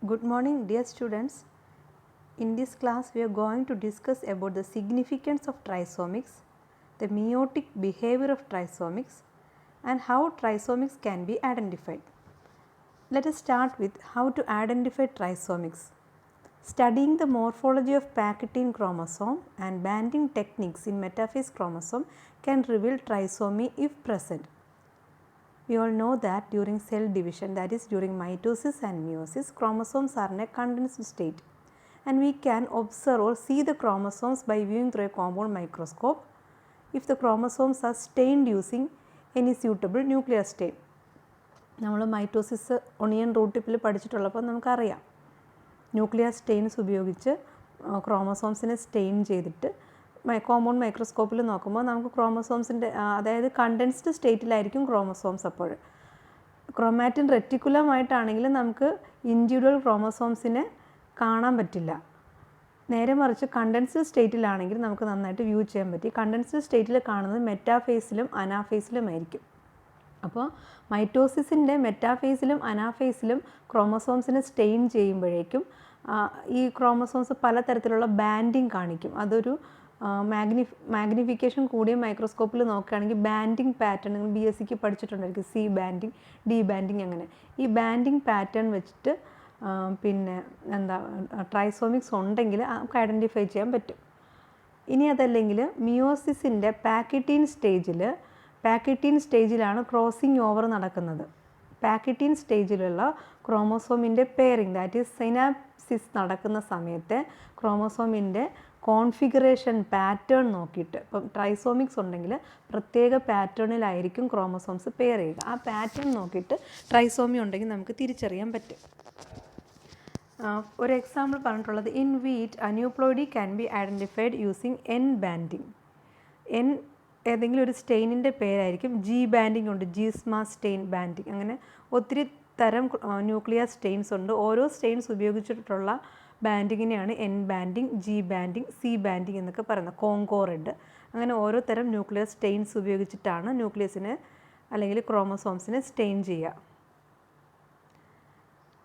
Good morning, dear students. In this class we are going to discuss about the significance of trisomics, the meiotic behavior of trisomics and how trisomics can be identified. Let us start with how to identify trisomics. Studying the morphology of Pachytene chromosome and banding techniques in metaphase chromosome can reveal trisomy if present. We all know that during cell division, that is during mitosis and meiosis, chromosomes are in a condensed state, and we can observe or see the chromosomes by viewing through a compound microscope if the chromosomes are stained using any suitable nuclear stain. നമ്മൾ mitosis onion root ടിപ്പിൽ പഠിച്ചിട്ടുള്ളപ്പോൾ നമുക്കറിയാം, nuclear Staines ഉപയോഗിച്ച് ക്രോമസോംസിനെ stain ചെയ്തിട്ട് compound മൈക്രോസ്കോപ്പിൽ നോക്കുമ്പോൾ നമുക്ക് ക്രോമസോംസിൻ്റെ അതായത് condensed സ്റ്റേറ്റിലായിരിക്കും chromosomes. അപ്പോൾ chromatin റെറ്റിക്കുലമായിട്ടാണെങ്കിൽ നമുക്ക് ഇൻഡിവിജ്വൽ ക്രോമസോംസിനെ കാണാൻ പറ്റില്ല. നേരെ മറിച്ച് കണ്ടൻസ്ഡ് സ്റ്റേറ്റിലാണെങ്കിൽ നമുക്ക് നന്നായിട്ട് വ്യൂ ചെയ്യാൻ പറ്റി. കണ്ടൻസ്ഡ് സ്റ്റേറ്റിൽ കാണുന്നത് മെറ്റാഫേസിലും അനാഫേസിലുമായിരിക്കും. അപ്പോൾ മൈറ്റോസിസിൻ്റെ മെറ്റാഫേസിലും അനാഫേസിലും ക്രോമസോംസിനെ സ്റ്റെയിൻ ചെയ്യുമ്പോഴേക്കും ഈ ക്രോമസോംസ് പലതരത്തിലുള്ള ബാൻഡിങ് കാണിക്കും. അതൊരു മാഗ്നിഫിക്കേഷൻ കൂടിയ മൈക്രോസ്കോപ്പിൽ നോക്കുകയാണെങ്കിൽ ബാൻഡിങ് പാറ്റേൺ നിങ്ങൾ BSc പഠിച്ചിട്ടുണ്ടായിരിക്കും. C banding, D banding, അങ്ങനെ ഈ ബാൻഡിങ് പാറ്റേൺ വെച്ചിട്ട് പിന്നെ ട്രൈസോമിക്സ് ഉണ്ടെങ്കിൽ നമുക്ക് ഐഡൻറ്റിഫൈ ചെയ്യാൻ പറ്റും. ഇനി അതല്ലെങ്കിൽ മിയോസിസിൻ്റെ പാക്കിറ്റീൻ സ്റ്റേജിലാണ് ക്രോസിംഗ് ഓവർ നടക്കുന്നത്. പാക്കിറ്റീൻ സ്റ്റേജിലുള്ള ക്രോമോസോമിൻ്റെ പെയറിംഗ്, ദാറ്റ് ഈസ് സിനാപ്സിസ് നടക്കുന്ന സമയത്ത് ക്രോമോസോമിൻ്റെ കോൺഫിഗറേഷൻ പാറ്റേൺ നോക്കിയിട്ട്, ഇപ്പം ട്രൈസോമിക്സ് ഉണ്ടെങ്കിൽ പ്രത്യേക പാറ്റേണിലായിരിക്കും ക്രോമോസോംസ് പെയർ ചെയ്യുക. ആ പാറ്റേൺ നോക്കിയിട്ട് ട്രൈസോമി ഉണ്ടെങ്കിൽ നമുക്ക് തിരിച്ചറിയാൻ പറ്റും. ഒരു എക്സാമ്പിൾ പറഞ്ഞിട്ടുള്ളത്, in wheat aneuploidy can be identified using N banding. N ഏതെങ്കിലും ഒരു സ്റ്റെയിനിൻ്റെ പേരായിരിക്കും. G ബാൻഡിങ് ഉണ്ട്, ജീസ്മ സ്റ്റെയിൻ ബാൻഡിങ്, അങ്ങനെ ഒത്തിരി തരം ന്യൂക്ലിയർ സ്റ്റെയിൻസ് ഉണ്ട്. ഓരോ സ്റ്റെയിൻസ് ഉപയോഗിച്ചിട്ടുള്ള ബാൻഡിങ്ങിനെയാണ് N banding, G banding, C banding എന്നൊക്കെ പറയുന്നത്. കോങ്കോറെഡ്, അങ്ങനെ ഓരോ തരം ന്യൂക്ലിയർ സ്റ്റെയിൻസ് ഉപയോഗിച്ചിട്ടാണ് ന്യൂക്ലിയസിനെ അല്ലെങ്കിൽ ക്രോമസോംസിനെ സ്റ്റെയിൻ ചെയ്യുക.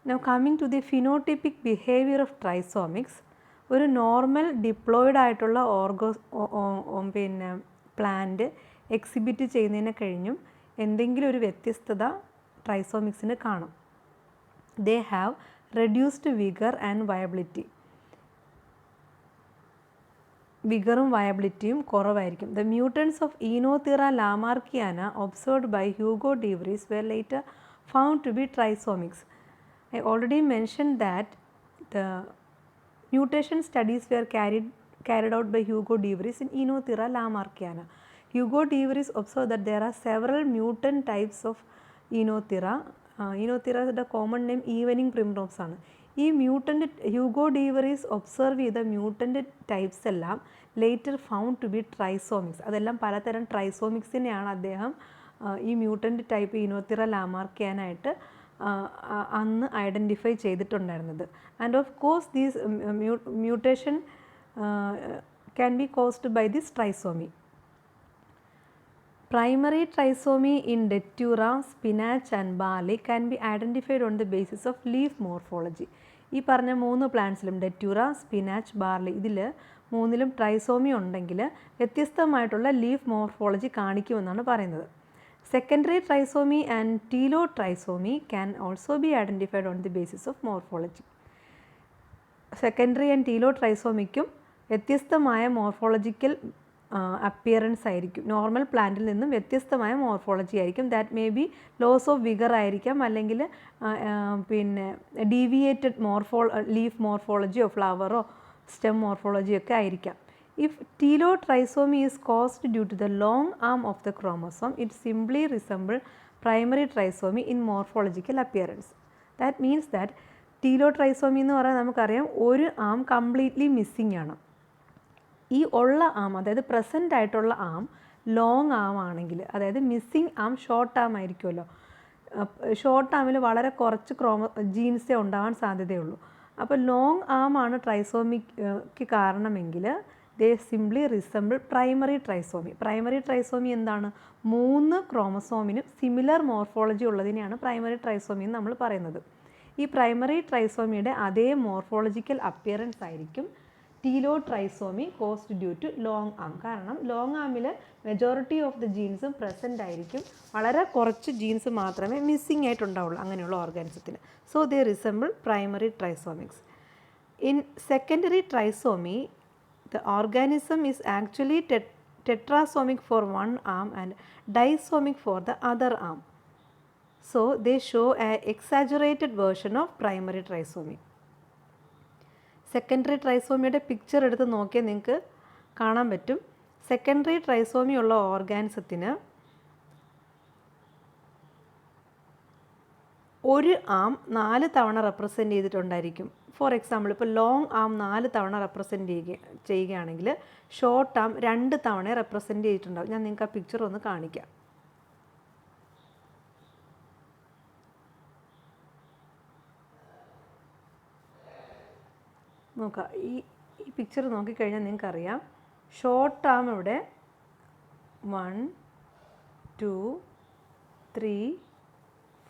Now coming to the phenotypic behavior of trisomics, ഒരു നോർമൽ ഡിപ്ലോയിഡ് ആയിട്ടുള്ള പ്ലാന്റ് എക്സിബിറ്റ് ചെയ്യുന്നതിനെ കഴിഞ്ഞും എന്തെങ്കിലും ഒരു വ്യത്യസ്തത ട്രൈസോമിക്സിന് കാണും. They have reduced vigour and viability. വിഗറും വയബിലിറ്റിയും കുറവായിരിക്കും. The mutants of Oenothera lamarckiana observed by Hugo de Vries were later found to be trisomics. I already mentioned that the mutation studies were carried out by Hugo de Vries in Oenothera lamarckiana. Hugo de Vries observed that there are several mutant types of Oenothera. Oenothera's common name evening primrose ആണ്. ഈ mutant Hugo de Vries observe ചെയ്ത mutant types എല്ലാം later found to be ട്രൈസോമിക്സ്. അതെല്ലാം പലതരം ട്രൈസോമിക്സിനെയാണ് അദ്ദേഹം ഈ mutant type ഈനോത്തിറ ലാമാർക്കിയാനായിട്ട് അന്ന് identify ചെയ്തിട്ടുണ്ടായിരുന്നത്. And of course these mutation can be caused by this trisomy. Primary trisomy in Datura, spinach and barley can be identified on the basis of leaf morphology. ഈ പറഞ്ഞ 3 പ്ലാന്റ്സിലും ഡെറ്റ്യൂറ, spinach, barley, ഇതിൽ മൂന്നിലും trisomy ഉണ്ടെങ്കിൽ വ്യത്യസ്തമായിട്ടുള്ള leaf morphology കാണിക്കുമെന്നാണ് പറയുന്നത്. Secondary trisomy and telotrisomy can also be identified on the basis of morphology. Secondary and ടീലോട്രൈസോമിക്കും വ്യത്യസ്തമായ morphological appearance ആയിരിക്കും. നോർമൽ പ്ലാന്റിൽ നിന്നും വ്യത്യസ്തമായ മോർഫോളജി ആയിരിക്കും. That may be loss of vigour ആയിരിക്കാം, അല്ലെങ്കിൽ ഡീവിയേറ്റഡ് ലീഫ് മോർഫോളജിയോ ഫ്ലവറോ സ്റ്റെം മോർഫോളജിയോ ഒക്കെ ആയിരിക്കാം. If telotrisomy is caused due to the long arm of the chromosome, it simply resembles primary trisomy in morphological appearance. That means that telotrisomy എന്ന് പറഞ്ഞാൽ നമുക്കറിയാം ഒരു ആം കംപ്ലീറ്റ്ലി മിസ്സിംഗ് ആണ്. ഈ ഉള്ള ആം, അതായത് പ്രസൻ്റ് ആയിട്ടുള്ള ആം ലോങ് ആം ആണെങ്കിൽ, അതായത് മിസ്സിംഗ് ആം ഷോർട്ട് ആം ആയിരിക്കുമല്ലോ. ഷോർട്ട് ആമിൽ വളരെ കുറച്ച് ജീൻസേ ഉണ്ടാവാൻ സാധ്യതയുള്ളൂ. അപ്പോൾ ലോങ് ആം ആണ് ട്രൈസോമിക്ക് കാരണമെങ്കിൽ they simply resemble primary trisomy. Primary trisomy എന്താണ്? 3 ക്രോമസോമിനും സിമിലർ മോർഫോളജി ഉള്ളതിനെയാണ് പ്രൈമറി ട്രൈസോമി എന്ന് നമ്മൾ പറയുന്നത്. ഈ പ്രൈമറി ട്രൈസോമിയുടെ അതേ മോർഫോളജിക്കൽ അപ്പിയറൻസ് ആയിരിക്കും telo trisomy caused due to long arm. കാരണം ലോങ് ആമിൽ മെജോറിറ്റി ഓഫ് ദ ജീൻസും പ്രസൻ്റ് ആയിരിക്കും, വളരെ കുറച്ച് ജീൻസ് മാത്രമേ മിസ്സിംഗ് ആയിട്ടുണ്ടാവുള്ളൂ അങ്ങനെയുള്ള ഓർഗാനിസത്തിന്. So they resemble primary trisomics. In secondary trisomy the organism is actually tetrasomic for one arm and disomic for the other arm. So they show an exaggerated version of primary trisomy. Secondary ട്രൈസോമിയുടെ picture എടുത്ത് നോക്കിയാൽ നിങ്ങൾക്ക് കാണാൻ പറ്റും. Secondary trisomy ഉള്ള ഓർഗാനിസത്തിന് ഒരു arm 4 തവണ represent ചെയ്തിട്ടുണ്ടായിരിക്കും. For example ഇപ്പോൾ ലോങ് ആം 4 തവണ റെപ്രസെൻ്റ് ചെയ്യുകയാണെങ്കിൽ ഷോർട്ട് ആം 2 തവണ റെപ്രസെൻ്റ് ചെയ്തിട്ടുണ്ടാവും. ഞാൻ നിങ്ങൾക്ക് ആ പിക്ചർ ഒന്ന് കാണിക്കാം. നോക്കാം, ഈ പിക്ചർ നോക്കിക്കഴിഞ്ഞാൽ നിങ്ങൾക്കറിയാം ഷോർട്ട് ആം ഇവിടെ 1 2 3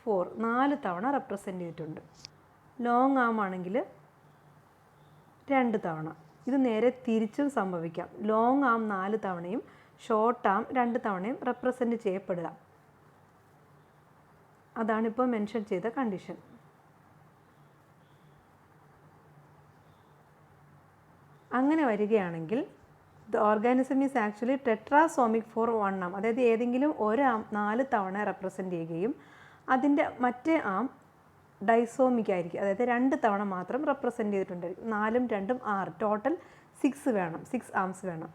4 4 തവണ റെപ്രസെൻ്റ് ചെയ്തിട്ടുണ്ട്. ലോങ് ആം ആണെങ്കിൽ 2 തവണ. ഇത് നേരെ തിരിച്ചും സംഭവിക്കാം. ലോങ് ആം 4 തവണയും ഷോർട്ട് ആം 2 തവണയും റെപ്രസെൻ്റ് ചെയ്യപ്പെടുക. അതാണിപ്പോൾ മെൻഷൻ ചെയ്ത കണ്ടീഷൻ. അങ്ങനെ വരികയാണെങ്കിൽ the organism is actually tetrasomic for one arm. അതായത് ഏതെങ്കിലും ഒരു ആം 4 തവണ റെപ്രസെൻ്റ് ചെയ്യുകയും അതിൻ്റെ മറ്റേ ആം ഡൈസോമിക് ആയിരിക്കും, അതായത് 2 തവണ മാത്രം റെപ്രസെൻ്റ് ചെയ്തിട്ടുണ്ടായിരിക്കും. 4ഉം 2ഉം 6, ടോട്ടൽ 6 വേണം, 6 ആംസ് വേണം.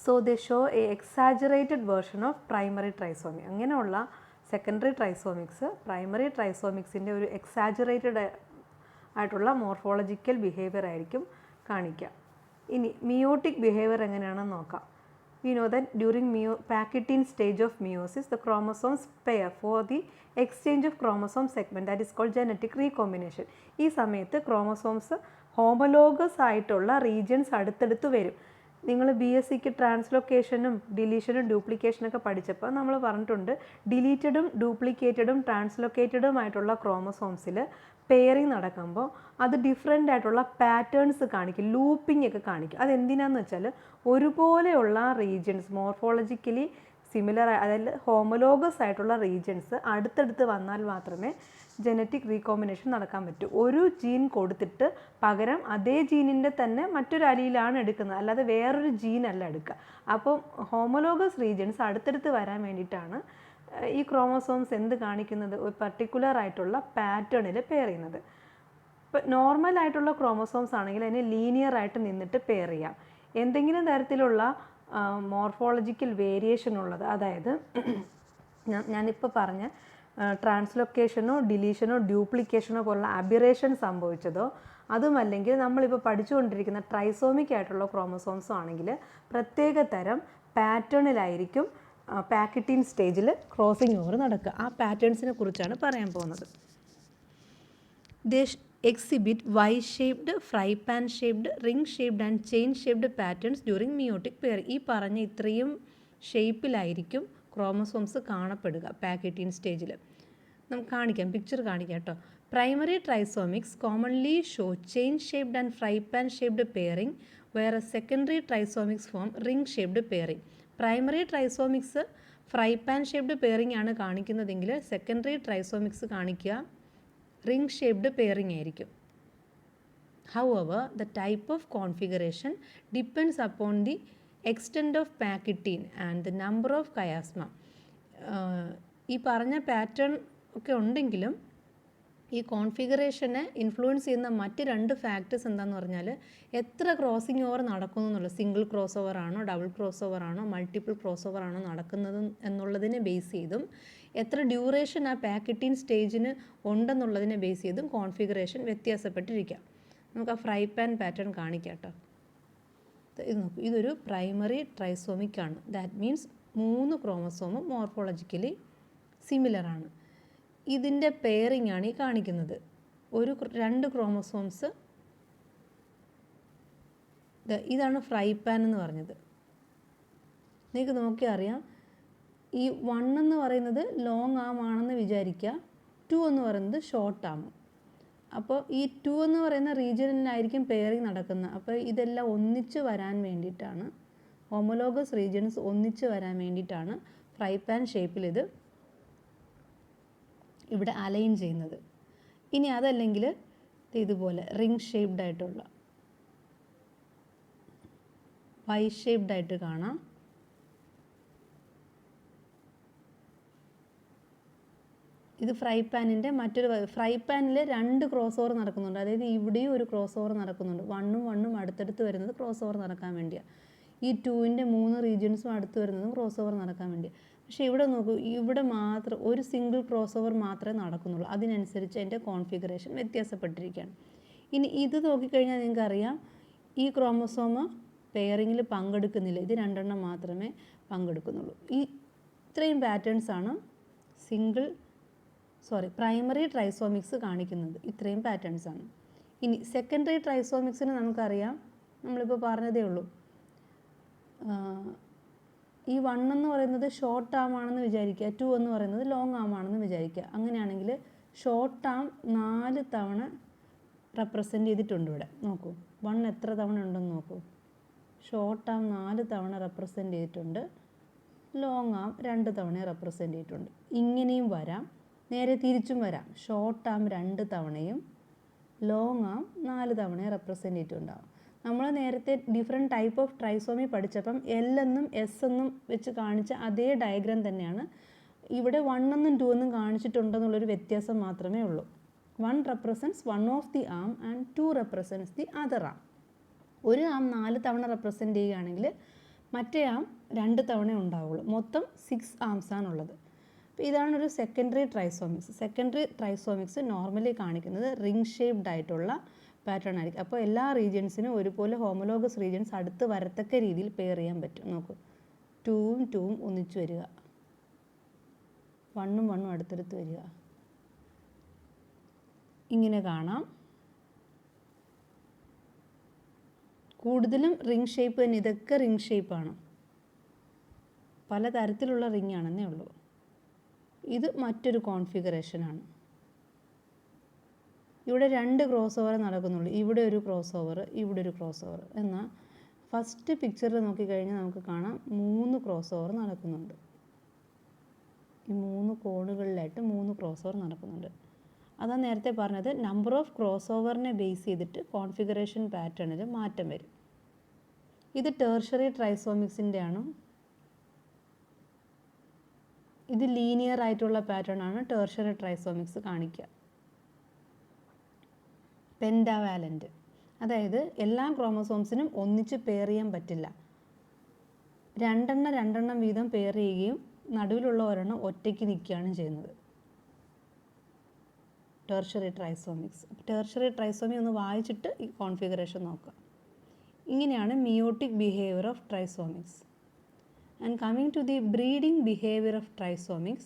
So they show A exaggerated version of primary trisomy. അങ്ങനെയുള്ള സെക്കൻഡറി ട്രൈസോമിക്സ് പ്രൈമറി ട്രൈസോമിക്സിൻ്റെ ഒരു എക്സാജറേറ്റഡ് ആയിട്ടുള്ള മോർഫോളജിക്കൽ ബിഹേവിയർ ആയിരിക്കും കാണിക്കുക. ഇനി മിയോട്ടിക് ബിഹേവിയർ എങ്ങനെയാണെന്ന് നോക്കാം. We know that during Pachytene stage of meiosis, the chromosomes pair for the exchange of chromosome segment, that is called genetic recombination. ഈ സമയത്ത് ക്രോമസോംസ് ഹോമലോഗസ് ആയിട്ടുള്ള റീജിയൻസ് അടുത്തടുത്ത് വരും. നിങ്ങൾ BScക്ക് ട്രാൻസ്ലൊക്കേഷനും ഡിലീഷനും ഡ്യൂപ്ലിക്കേഷനൊക്കെ പഠിച്ചപ്പോൾ നമ്മൾ പറഞ്ഞിട്ടുണ്ട്, ഡിലീറ്റഡും ഡ്യൂപ്ലിക്കേറ്റഡും ട്രാൻസ്ലൊക്കേറ്റഡും ആയിട്ടുള്ള ക്രോമസോംസിൽ പെയറിങ് നടക്കുമ്പോൾ അത് ഡിഫറെൻ്റ് ആയിട്ടുള്ള പാറ്റേൺസ് കാണിക്കും, ലൂപ്പിംഗ് ഒക്കെ കാണിക്കും. അതെന്തിനാന്ന് വെച്ചാൽ ഒരുപോലെയുള്ള റീജിയൻസ് മോർഫോളജിക്കലി സിമിലർ, അതായത് ഹോമലോഗസ് ആയിട്ടുള്ള റീജിയൻസ് അടുത്തടുത്ത് വന്നാൽ മാത്രമേ ജനറ്റിക് റീകോമ്പിനേഷൻ നടക്കാൻ പറ്റൂ. ഒരു ജീൻ കൊടുത്തിട്ട് പകരം അതേ ജീനിൻ്റെ തന്നെ മറ്റൊരു അലിയിലാണ് എടുക്കുന്നത്, അല്ലാതെ വേറൊരു ജീനല്ല എടുക്കുക. അപ്പോൾ ഹോമലോഗസ് റീജിയൻസ് അടുത്തടുത്ത് വരാൻ വേണ്ടിയിട്ടാണ് ഈ ക്രോമസോംസ് എന്ത് കാണിക്കുന്നത്, ഒരു പർട്ടിക്കുലർ ആയിട്ടുള്ള പാറ്റേണിൽ പെയർ ചെയ്യുന്നത്. ഇപ്പോൾ നോർമൽ ആയിട്ടുള്ള ക്രോമസോംസ് ആണെങ്കിൽ അതിന് ലീനിയർ ആയിട്ട് നിന്നിട്ട് പെയർ ചെയ്യാം. എന്തെങ്കിലും തരത്തിലുള്ള മോർഫോളജിക്കൽ വേരിയേഷൻ ഉള്ളത്, അതായത് ഞാനിപ്പോൾ പറഞ്ഞ ട്രാൻസ്ലൊക്കേഷനോ ഡിലീഷനോ ഡ്യൂപ്ലിക്കേഷനോ പോലുള്ള അബിറേഷൻ സംഭവിച്ചതോ അതുമല്ലെങ്കിൽ നമ്മളിപ്പോൾ പഠിച്ചുകൊണ്ടിരിക്കുന്ന ട്രൈസോമിക് ആയിട്ടുള്ള ക്രോമസോംസോ ആണെങ്കിൽ പ്രത്യേക തരം പാറ്റേണിലായിരിക്കും പാക്കറ്റീൻ സ്റ്റേജിൽ ക്രോസിംഗ് ഓവർ നടക്കുക. ആ പാറ്റേൺസിനെ കുറിച്ചാണ് പറയാൻ പോകുന്നത്. Exhibit Y-shaped, fry pan shaped, ring shaped and chain shaped patterns during meiotic pairing. ഈ പറഞ്ഞ ഇത്രയും ഷേപ്പിലായിരിക്കും ക്രോമസോംസ് കാണപ്പെടുക പാക്കറ്റീൻ സ്റ്റേജിൽ. നമുക്ക് കാണിക്കാം, പിക്ചർ കാണിക്കാം കേട്ടോ. Primary trisomics commonly show chain shaped and fry pan shaped pairing, വേറെ secondary trisomics form ring shaped pairing. Primary trisomics fry pan shaped pairing ആണ് കാണിക്കുന്നതെങ്കിൽ സെക്കൻഡറി ട്രൈസോമിക്സ് കാണിക്കുക റിംഗ് ഷേപ്ഡ് പെയറിംഗ് ആയിരിക്കും. However, the type of configuration depends upon the extent of pachytene and the number of chiasma. ഈ പറഞ്ഞ pattern ഒക്കെ ഉണ്ടെങ്കിലും ഈ കോൺഫിഗറേഷനെ influence ചെയ്യുന്ന മറ്റ് 2 ഫാക്ടേഴ്സ് എന്താണെന്ന് പറഞ്ഞാൽ എത്ര ക്രോസിംഗ് ഓവർ നടക്കുന്നു എന്നുള്ളത്, സിംഗിൾ ക്രോസ് ഓവർ ആണോ ഡബിൾ ക്രോസ് ഓവർ ആണോ മൾട്ടിപ്പിൾ ക്രോസ് ഓവർ ആണോ നടക്കുന്നത് എന്നുള്ളതിനെ ബേസ് ചെയ്തും എത്ര ഡ്യൂറേഷൻ ആ പാക്കറ്റീൻ സ്റ്റേജിന് ഉണ്ടെന്നുള്ളതിനെ ബേസ് ചെയ്തും കോൺഫിഗറേഷൻ വ്യത്യാസപ്പെട്ടിരിക്കാം. നമുക്ക് ആ ഫ്രൈ പാൻ പാറ്റേൺ കാണിക്കാം കേട്ടോ. ഇത് നോക്കൂ, ഇതൊരു പ്രൈമറി ട്രൈസോമിക് ആണ്. ദാറ്റ് മീൻസ് 3 ക്രോമസോമും മോർഫോളജിക്കലി സിമിലറാണ്. ഇതിൻ്റെ പെയറിംഗ് ആണ് ഈ കാണിക്കുന്നത്. 2 ക്രോമസോംസ്, ഇതാണ് ഫ്രൈ പാൻ എന്ന് പറഞ്ഞത്. നിങ്ങൾക്ക് നോക്കിയാൽ അറിയാം, ഈ 1 എന്ന് പറയുന്നത് ലോങ് ആം ആണെന്ന് വിചാരിക്കുക, 2 എന്ന് പറയുന്നത് ഷോർട്ട് ആം. അപ്പോൾ ഈ 2 എന്ന് പറയുന്ന റീജിയനിലായിരിക്കും പെയറിങ് നടക്കുന്നത്. അപ്പോൾ ഇതെല്ലാം ഒന്നിച്ച് വരാൻ വേണ്ടിയിട്ടാണ്, ഹോമോലോഗസ് റീജിയൻസ് ഒന്നിച്ച് വരാൻ വേണ്ടിയിട്ടാണ് ഫ്രൈ പാൻ ഷേപ്പിൽ ഇത് ഇവിടെ അലൈൻ ചെയ്യുന്നത്. ഇനി അതല്ലെങ്കിൽ ഇതുപോലെ റിംഗ് ഷേപ്ഡ് ആയിട്ടുള്ള വൈ ഷേപ്ഡ് ആയിട്ട് കാണാം. ഇത് ഫ്രൈ പാനിൻ്റെ മറ്റൊരു, ഫ്രൈ പാനിൽ 2 ക്രോസ് ഓവർ നടക്കുന്നുണ്ട്. അതായത് ഇവിടെയും ഒരു ക്രോസ് ഓവർ നടക്കുന്നുണ്ട്. 1 അടുത്തടുത്ത് വരുന്നത് ക്രോസ് ഓവർ നടക്കാൻ വേണ്ടിയാണ്. ഈ 2ൻ്റെ 3 റീജിയൻസും അടുത്ത് വരുന്നതും ക്രോസ് ഓവർ നടക്കാൻ വേണ്ടിയാണ്. പക്ഷേ ഇവിടെ നോക്കൂ, ഇവിടെ മാത്രം ഒരു സിംഗിൾ ക്രോസ് ഓവർ മാത്രമേ നടക്കുന്നുള്ളൂ. അതിനനുസരിച്ച് അതിൻ്റെ കോൺഫിഗറേഷൻ വ്യത്യാസപ്പെട്ടിരിക്കുകയാണ്. ഇനി ഇത് നോക്കിക്കഴിഞ്ഞാൽ നിങ്ങൾക്കറിയാം, ഈ ക്രോമസോമ പെയറിങ്ങിൽ പങ്കെടുക്കുന്നില്ല. ഇത് 2 മാത്രമേ പങ്കെടുക്കുന്നുള്ളൂ. ഇത്രയും പാറ്റേൺസാണ് പ്രൈമറി ട്രൈസോമിക്സ് കാണിക്കുന്നത്. ഇത്രയും പാറ്റേൺസാണ്. ഇനി സെക്കൻഡറി ട്രൈസോമിക്സിന് നമുക്കറിയാം, നമ്മളിപ്പോൾ പറഞ്ഞതേ ഉള്ളൂ, ഈ 1 എന്ന് പറയുന്നത് ഷോർട്ട് ആം ആണെന്ന് വിചാരിക്കുക, 2 എന്ന് പറയുന്നത് ലോങ് ആം ആണെന്ന് വിചാരിക്കുക. അങ്ങനെയാണെങ്കിൽ ഷോർട്ട് ആം 4 തവണ റെപ്രസെൻ്റ് ചെയ്തിട്ടുണ്ട് ഇവിടെ. നോക്കൂ, 1 എത്ര തവണ ഉണ്ടെന്ന് നോക്കൂ. ഷോർട്ട് ആം 4 തവണ റെപ്രസെൻ്റ് ചെയ്തിട്ടുണ്ട്, ലോങ് ആം 2 തവണ റെപ്രസെൻ്റ് ചെയ്തിട്ടുണ്ട്. ഇങ്ങനെയും വരാം, നേരെ തിരിച്ചും വരാം. ഷോർട്ട് ആം 2 തവണയും ലോങ് ആം 4 തവണയും റെപ്രസെൻ്റ് ചെയ്തിട്ടുണ്ടാകും. നമ്മൾ നേരത്തെ ഡിഫറെൻറ്റ് ടൈപ്പ് ഓഫ് ട്രൈസോമി പഠിച്ചപ്പം L എന്നും S എന്നും വെച്ച് കാണിച്ച അതേ ഡയഗ്രാം തന്നെയാണ് ഇവിടെ 1 എന്നും 2 എന്നും കാണിച്ചിട്ടുണ്ടെന്നുള്ളൊരു വ്യത്യാസം മാത്രമേ ഉള്ളൂ. 1 represents 1 of the arm and 2 represents the other arm. ഒരു ആം 4 തവണ റെപ്രസെൻ്റ് ചെയ്യുകയാണെങ്കിൽ മറ്റേ ആം 2 തവണ ഉണ്ടാവുള്ളൂ. മൊത്തം 6 ആംസാണുള്ളത്. അപ്പോൾ ഇതാണ് ഒരു സെക്കൻഡറി ട്രൈസോമിക്സ്. സെക്കൻഡറി ട്രൈസോമിക്സ് നോർമലി കാണിക്കുന്നത് റിംഗ് ഷേപ്ഡ് ആയിട്ടുള്ള പാറ്റേൺ ആയിരിക്കും. അപ്പോൾ എല്ലാ റീജിയൻസിനും ഒരുപോലെ ഹോമോലോഗസ് റീജിയൻസ് അടുത്ത് വരത്തക്ക രീതിയിൽ പെയർ ചെയ്യാൻ പറ്റും. നോക്കൂ, 2ഉം 2ഉം ഒന്നിച്ച് വരിക, 1ഉം 1ഉം അടുത്തടുത്ത് വരിക, ഇങ്ങനെ കാണാം. കൂടുതലും റിംഗ് ഷേപ്പ് തന്നെ. ഇതൊക്കെ റിംഗ് ഷേപ്പാണ്, പല തരത്തിലുള്ള റിംഗ് ആണെന്നേ ഉള്ളൂ. ഇത് മറ്റൊരു കോൺഫിഗറേഷനാണ്. ഇവിടെ 2 ക്രോസ് ഓവർ നടക്കുന്നുള്ളൂ. ഇവിടെ ഒരു ക്രോസ് ഓവർ, ഇവിടെ ഒരു ക്രോസ് ഓവർ. എന്നാൽ ഫസ്റ്റ് പിക്ചറിൽ നോക്കിക്കഴിഞ്ഞാൽ നമുക്ക് കാണാം 3 ക്രോസ് ഓവർ നടക്കുന്നുണ്ട്. ഈ 3 കോണുകളിലായിട്ട് 3 ക്രോസ് ഓവർ നടക്കുന്നുണ്ട്. അതാണ് നേരത്തെ പറഞ്ഞത്, നമ്പർ ഓഫ് ക്രോസ് ഓവറിനെ ബേസ് ചെയ്തിട്ട് കോൺഫിഗറേഷൻ പാറ്റേണിൽ മാറ്റം വരും. ഇത് ടെർഷ്യറി ട്രൈസോമിക്സിൻ്റെ ആണ്. ഇത് ലീനിയർ ആയിട്ടുള്ള പാറ്റേൺ ആണ് ടെർഷ്യറി ട്രൈസോമിക്സ് കാണിക്കുക. പെൻഡാവാലൻ്റ്, അതായത് എല്ലാ ക്രോമസോംസിനും ഒന്നിച്ച് പെയർ ചെയ്യാൻ പറ്റില്ല. 2 വീതം പെയർ ചെയ്യുകയും നടുവിലുള്ള ഒരെണ്ണം ഒറ്റയ്ക്ക് നിൽക്കുകയാണ് ചെയ്യുന്നത്. ടെർഷ്യറി ട്രൈസോമിക്സ്. ടെർഷ്യറി ട്രൈസോമി ഒന്ന് വായിച്ചിട്ട് ഈ കോൺഫിഗറേഷൻ നോക്കുക. ഇങ്ങനെയാണ് meiotic behaviour of trisomics. And coming to the breeding behavior of trisomics,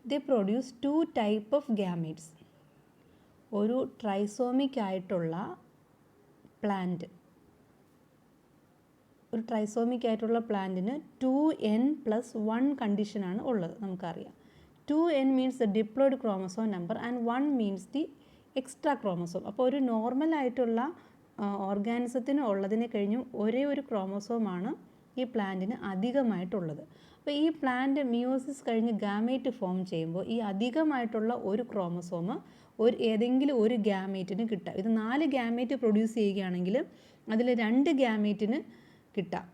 they produce 2 type of gametes. ഒരു ട്രൈസോമിക് ആയിട്ടുള്ള പ്ലാന്റ്, ഒരു ട്രൈസോമിക് ആയിട്ടുള്ള പ്ലാന്റിന് 2n+1 കണ്ടീഷനാണ് ഉള്ളത്. നമുക്കറിയാം 2n means the diploid chromosome number and 1 means the extra chromosome. അപ്പോൾ ഒരു നോർമലായിട്ടുള്ള ഓർഗാനിസത്തിന് ഉള്ളതിനെ കഴിഞ്ഞും ഒരേ ഒരു ക്രോമസോമാണ് ഈ പ്ലാന്റിന് അധികമായിട്ടുള്ളത്. അപ്പോൾ ഈ പ്ലാന്റ് മിയോസിസ് കഴിഞ്ഞ് ഗാമേറ്റ് ഫോം ചെയ്യുമ്പോൾ ഈ അധികമായിട്ടുള്ള ഒരു ക്രോമസോം ഏതെങ്കിലും ഒരു ഗാമേറ്റിന് കിട്ടാം. ഇത് 4 ഗാമേറ്റ് പ്രൊഡ്യൂസ് ചെയ്യുകയാണെങ്കിൽ അതിൽ 2 ഗാമേറ്റിന് കിട്ടാം.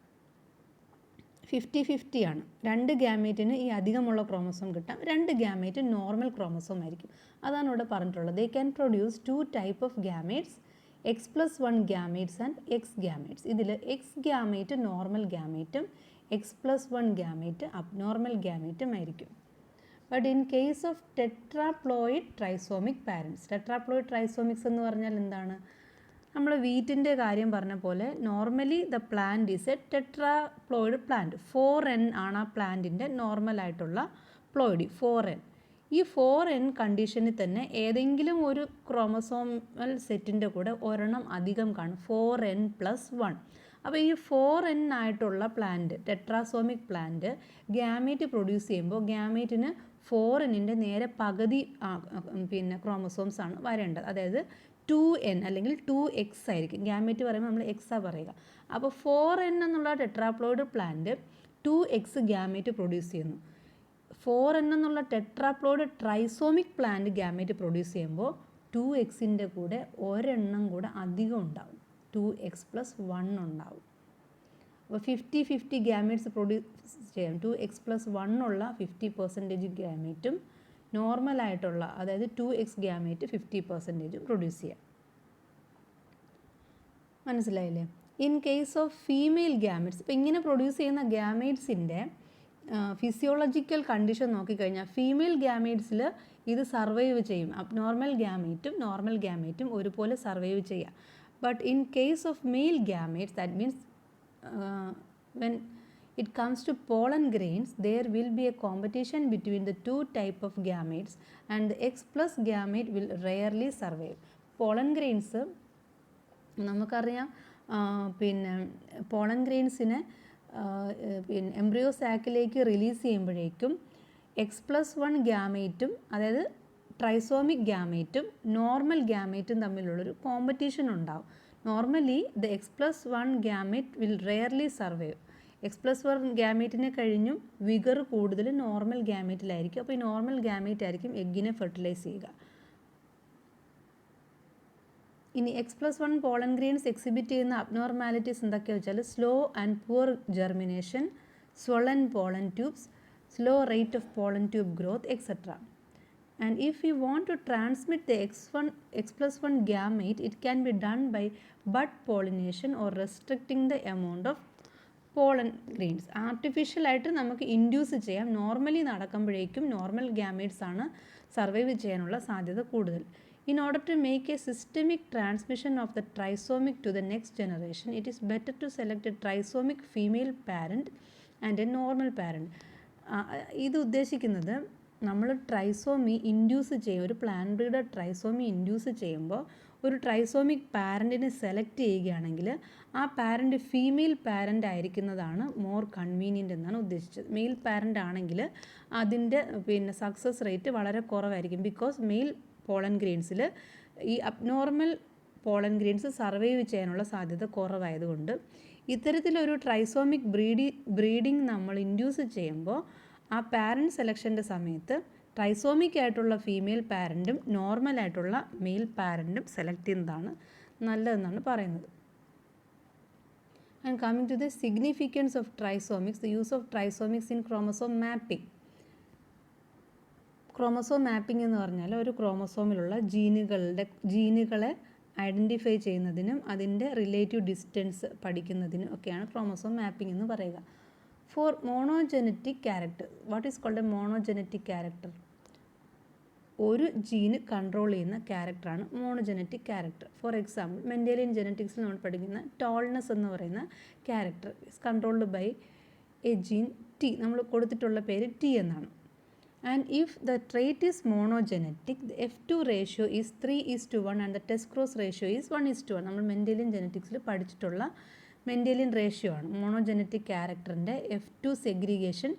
50-50 ആണ്. 2 ഗാമേറ്റിന് ഈ അധികമുള്ള ക്രോമസോം കിട്ടാം, 2 ഗാമേറ്റ് നോർമൽ ക്രോമസോം ആയിരിക്കും. അതാണ് ഇവിടെ പറഞ്ഞിട്ടുള്ളത്. They can produce 2 type of gametes, X+1 gametes and X gametes. ഇതിൽ X gamete നോർമൽ ഗാമേറ്റും X+1 gamete അബ്നോർമൽ ഗാമേറ്റും ആയിരിക്കും. But in case of tetraploid trisomic parents, tetraploid trisomics എന്ന് പറഞ്ഞാൽ എന്താണ്? നമ്മൾ വീറ്റിൻ്റെ കാര്യം പറഞ്ഞ പോലെ normally the plant is a tetraploid plant. 4n ആണ് ആ പ്ലാന്റിൻ്റെ നോർമലായിട്ടുള്ള പ്ലോയിഡി, 4n. ഈ 4n കണ്ടീഷനിൽ തന്നെ ഏതെങ്കിലും ഒരു ക്രോമസോമൽ സെറ്റിൻ്റെ കൂടെ ഒരെണ്ണം അധികം കാണും, 4n+1. അപ്പോൾ ഈ 4n ആയിട്ടുള്ള പ്ലാന്റ്, ടെട്രാസോമിക് പ്ലാന്റ് ഗാമേറ്റ് പ്രൊഡ്യൂസ് ചെയ്യുമ്പോൾ ഗാമേറ്റിന് 4n നേരെ പകുതി പിന്നെ ക്രോമസോംസ് ആണ് വരേണ്ടത്. അതായത് 2n അല്ലെങ്കിൽ 2x ആയിരിക്കും. ഗ്യാമേറ്റ് പറയുമ്പോൾ നമ്മൾ എക്സാ പറയുക. അപ്പോൾ 4n എന്നുള്ള ടെട്രാപ്ലോയിഡ് പ്ലാന്റ് 2x ഗ്യാമേറ്റ് പ്രൊഡ്യൂസ് ചെയ്യുന്നു. 4n എന്നുള്ള ടെട്രാപ്ലോയിഡ് ട്രൈസോമിക് പ്ലാന്റ് ഗ്യാമേറ്റ് പ്രൊഡ്യൂസ് ചെയ്യുമ്പോൾ 2xൻ്റെ കൂടെ ഒരെണ്ണം കൂടെ അധികം ഉണ്ടാവും. 2x+1 ഉണ്ടാവും. അപ്പോൾ 50-50 ഗ്യാമേറ്റ്സ് പ്രൊഡ്യൂസ് ചെയ്യാം. 2x+1 ഉള്ള 50% ഗ്യാമേറ്റും നോർമലായിട്ടുള്ള അതായത് 2x ഗ്യാമേറ്റ് 50% പ്രൊഡ്യൂസ് ചെയ്യാം. മനസ്സിലായില്ലേ? In case of female gametes, ഇപ്പോൾ ഇങ്ങനെ പ്രൊഡ്യൂസ് ചെയ്യുന്ന ഗ്യാമേറ്റ്സിൻ്റെ ഫിസിയോളജിക്കൽ കണ്ടീഷൻ നോക്കിക്കഴിഞ്ഞാൽ ഫീമെയിൽ ഗ്യാമേറ്റ്സിൽ ഇത് സർവൈവ് ചെയ്യും. അബ്നോർമൽ ഗ്യാമേറ്റും ഒരുപോലെ സർവൈവ് ചെയ്യാം. But in case of male gametes, that means when it comes to pollen grains, there will be a competition between the two type of gametes and the X plus gamete will rarely survive. Pollen grains നമുക്കറിയാം, പിന്നെ pollen ഗ്രെയിൻസിനെ പിന്നെ embryo സാക്കിലേക്ക് release ചെയ്യുമ്പോഴേക്കും X+1 ഗ്യാമേറ്റും അതായത് ട്രൈസോമിക് ഗ്യാമേറ്റും normal ഗ്യാമേറ്റും തമ്മിലുള്ളൊരു competition ഉണ്ടാവും. Normally the X+1 gamete will rarely survive. X+1 ഗ്യാമേറ്റിനെ കഴിഞ്ഞും vigour കൂടുതൽ normal ഗ്യാമേറ്റിലായിരിക്കും. അപ്പോൾ ഈ നോർമൽ ഗ്യാമേറ്റ് ആയിരിക്കും എഗ്ഗിനെ ഫെർട്ടിലൈസ് ചെയ്യുക. ഇനി X+1 പോളൻ ഗ്രെയിൻസ് എക്സിബിറ്റ് ചെയ്യുന്ന അബ്നോർമാലിറ്റീസ് എന്തൊക്കെയാ വെച്ചാൽ slow and poor germination, swollen pollen tubes, slow rate of pollen tube growth, etcetera. And if you want to transmit the X+1 gamete, it can be done by bud pollination or restricting the amount of pollen grains. Artificial ആയിട്ട് നമുക്ക് induce ചെയ്യാം. Normally നടക്കുമ്പോഴേക്കും normal gametes ആണ് survive ചെയ്യാനുള്ള സാധ്യത കൂടുതൽ. In order to make a systemic transmission of the trisomic to the next generation, it is better to select a trisomic female parent and a normal parent. ഇത് ഉദ്ദേശിക്കുന്നത് നമ്മൾ trisomy induce ചെയ്യും, ഒരു plant breeder trisomy induce ചെയ്യുമ്പോൾ ഒരു ട്രൈസോമിക് പാരൻറ്റിനെ select ചെയ്യുകയാണെങ്കിൽ ആ parent female parent ആയിരിക്കുന്നതാണ് മോർ കൺവീനിയൻ്റ് എന്നാണ് ഉദ്ദേശിച്ചത്. മെയിൽ പാരൻ്റ് ആണെങ്കിൽ അതിൻ്റെ പിന്നെ സക്സസ് റേറ്റ് വളരെ കുറവായിരിക്കും. ബിക്കോസ് മെയിൽ പോളൻ ഗ്രെയിൻസിൽ ഈ അബ്നോർമൽ പോളൻ ഗ്രെയിൻസ് സർവൈവ് ചെയ്യാനുള്ള സാധ്യത കുറവായതുകൊണ്ട് ഇത്തരത്തിലൊരു ട്രൈസോമിക് ബ്രീഡിങ് നമ്മൾ ഇൻഡ്യൂസ് ചെയ്യുമ്പോൾ ആ പാരൻറ്റ് സെലക്ഷൻ്റെ സമയത്ത് ട്രൈസോമിക് ആയിട്ടുള്ള ഫീമെയിൽ പാരൻറ്റും നോർമലായിട്ടുള്ള മെയിൽ പാരൻറ്റും സെലക്ട് ചെയ്യുന്നതാണ് നല്ലതെന്നാണ് പറയുന്നത്. And coming to the significance of trisomics, the use of trisomics in chromosome mapping. Chromosome mapping എന്ന് പറഞ്ഞാൽ ഒരു ക്രോമസോമിലുള്ള ജീനുകളെ ഐഡൻറ്റിഫൈ ചെയ്യുന്നതിനും അതിൻ്റെ റിലേറ്റീവ് ഡിസ്റ്റൻസ് പഠിക്കുന്നതിനും ഒക്കെയാണ് ക്രോമസോം മാപ്പിംഗ് എന്ന് പറയുക. For monogenetic character, what is called a monogenetic character? ഒരു ജീന് കൺട്രോൾ ചെയ്യുന്ന ക്യാരക്ടറാണ് monogenetic character. For example Mendelian ജെനറ്റിക്സിൽ നമ്മൾ പഠിക്കുന്ന ടോൾനെസ് എന്ന് പറയുന്ന character is controlled by a gene T. നമ്മൾ കൊടുത്തിട്ടുള്ള പേര് ടി എന്നാണ്. And if the trait is monogenetic, the F2 ratio is 3:1 and the test cross ratio is 1:1. നമ്മൾ മെൻഡേലിയൻ ജെനറ്റിക്സിൽ പഠിച്ചിട്ടുള്ള മെൻഡേലിയൻ റേഷ്യോ ആണ്. മോണോജനറ്റിക് ക്യാരക്ടറിൻ്റെ F2 സെഗ്രിഗേഷൻ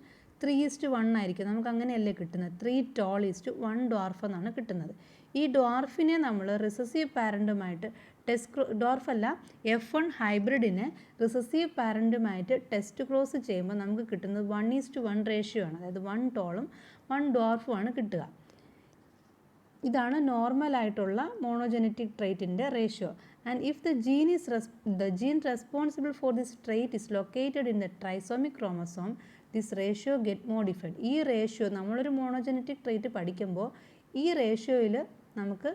3:1 ആയിരിക്കും. നമുക്ക് അങ്ങനെയല്ലേ കിട്ടുന്നത്. 3 tall is to 1 dwarf എന്നാണ് കിട്ടുന്നത്. ഈ ഡ്വാർഫിനെ നമ്മൾ റിസസീവ് പാരൻറ്റുമായിട്ട് ഡ്വാർഫല്ല F1 ഹൈബ്രിഡിനെ റിസസീവ് പാരൻറ്റുമായിട്ട് ടെസ്റ്റ് ക്രോസ് ചെയ്യുമ്പോൾ നമുക്ക് കിട്ടുന്നത് 1:1 റേഷ്യോ ആണ്. അതായത് 1 ടോളും 1 ഡ്വാർഫുമാണ് കിട്ടുക. ഇതാണ് നോർമലായിട്ടുള്ള മോണോജനറ്റിക് ട്രേറ്റിൻ്റെ ratio. And if the gene responsible for this trait is located in the trisomic chromosome, this ratio get modified. ഈ റേഷ്യോ നമ്മളൊരു മോണോജനറ്റിക് ട്രേറ്റ് പഠിക്കുമ്പോൾ ഈ റേഷ്യോയിൽ നമുക്ക്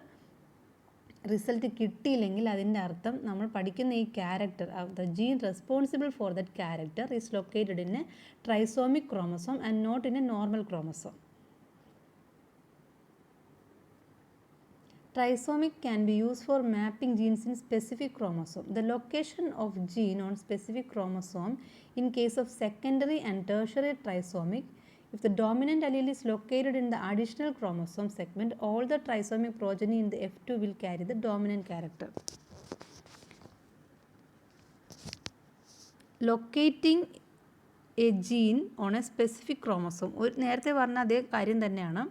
റിസൾട്ട് കിട്ടിയില്ലെങ്കിൽ അതിൻ്റെ അർത്ഥം നമ്മൾ പഠിക്കുന്ന ഈ character the gene responsible for that character is located in a trisomic chromosome and not in a normal chromosome. Trisomic can be used for mapping genes in specific chromosome. The location of gene on specific chromosome in case of secondary and tertiary trisomic, if the dominant allele is located in the additional chromosome segment, all the trisomic progeny in the F2 will carry the dominant character. Locating a gene on a specific chromosome. നേരത്തെ പറഞ്ഞ അതേ കാര്യം തന്നെയാണ്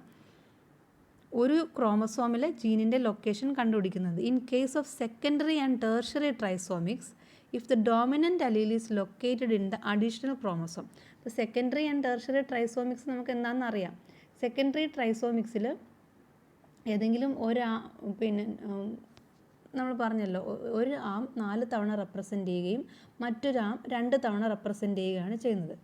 ഒരു ക്രോമസോമിലെ ജീനിൻ്റെ location കണ്ടുപിടിക്കുന്നത്. In case of secondary and tertiary trisomics, if the dominant allele is located in the additional chromosome. ഇപ്പോൾ സെക്കൻഡറി ആൻഡ് ടേർഷ്യറി ട്രൈസോമിക്സ് നമുക്ക് എന്താണെന്ന് അറിയാം. സെക്കൻഡറി ട്രൈസോമിക്സിൽ ഏതെങ്കിലും നമ്മൾ പറഞ്ഞല്ലോ, ഒരു ആം 4 തവണ റെപ്രസെൻ്റ് ചെയ്യുകയും മറ്റൊരു ആം 2 തവണ റെപ്രസെൻ്റ് ചെയ്യുകയാണ് ചെയ്യുന്നത്.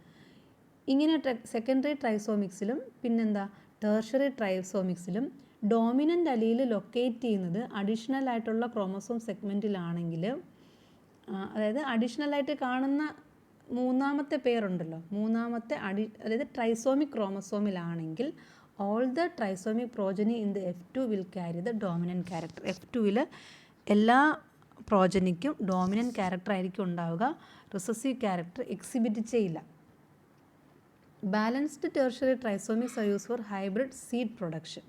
ഇങ്ങനെ സെക്കൻഡറി ട്രൈസോമിക്സിലും പിന്നെന്താ ടേർഷ്യറി ട്രൈസോമിക്സിലും ഡോമിനൻ്റ് അലീൽ ലൊക്കേറ്റ് ചെയ്യുന്നത് അഡീഷണൽ ആയിട്ടുള്ള ക്രോമസോം സെഗ്മെൻറ്റിലാണെങ്കിൽ, അതായത് അഡീഷണലായിട്ട് കാണുന്ന മൂന്നാമത്തെ പേരുണ്ടല്ലോ, അതായത് ട്രൈസോമിക് ക്രോമസോമിലാണെങ്കിൽ all the trisomic progeny in the F2 will carry the dominant character. F2 എല്ലാ പ്രോജനിക്കും ഡോമിനൻ്റ് ക്യാരക്ടർ ആയിരിക്കും ഉണ്ടാവുക, റിസസീവ് ക്യാരക്ടർ എക്സിബിറ്റ് ചെയ്യില്ല. Balanced tertiary trisomics are use for hybrid seed production.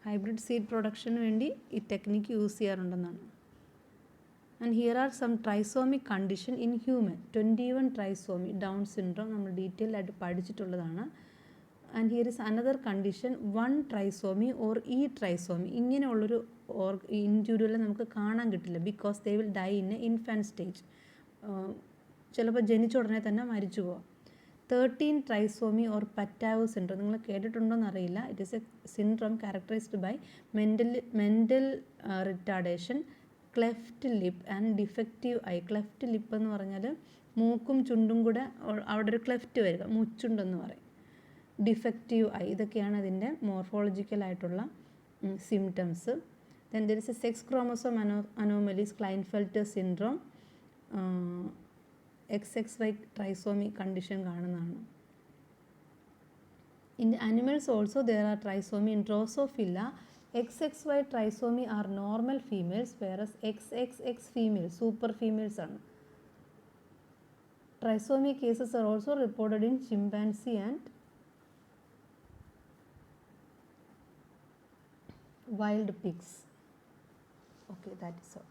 Hybrid seed പ്രൊഡക്ഷന് വേണ്ടി ഈ ടെക്നിക്ക് യൂസ് ചെയ്യാറുണ്ടെന്നാണ്. And here are some trisomic condition in human. 21 trisomy, Down syndrome നമ്മൾ ഡീറ്റെയിൽ ആയിട്ട് പഠിച്ചിട്ടുള്ളതാണ്. And here is another condition 1 trisomy or E trisomy. ഇങ്ങനെയുള്ളൊരു ഇൻഡിവിജ്വലെ നമുക്ക് കാണാൻ കിട്ടില്ല, because they will die in a infant stage. ചിലപ്പോൾ ജനിച്ച ഉടനെ തന്നെ മരിച്ചു പോവാം. 13 ട്രൈസോമി ഓർ പറ്റാവോ സിൻഡ്രോം നിങ്ങൾ കേട്ടിട്ടുണ്ടോയെന്ന് അറിയില്ല. It is a syndrome characterised by mental retardation, cleft lip and defective eye. Cleft lip എന്ന് പറഞ്ഞാൽ മൂക്കും ചുണ്ടും കൂടെ അവിടെ ഒരു ക്ലെഫ്റ്റ് വരിക, മുച്ചുണ്ടെന്ന് പറയും. ഡിഫക്റ്റീവ് ഐ, ഇതൊക്കെയാണ് അതിൻ്റെ മോർഫോളജിക്കലായിട്ടുള്ള symptoms. Then there is a sex chromosome anomalies, Klinefelter syndrome, XXY trisomy condition കാണുന്നതാണ്. In animals also there are trisomy. In Drosophila XXY trisomy are normal females, whereas XXX female super females ആണ്. Trisomy cases are also reported in chimpanzee and wild pigs. Okay, that is all.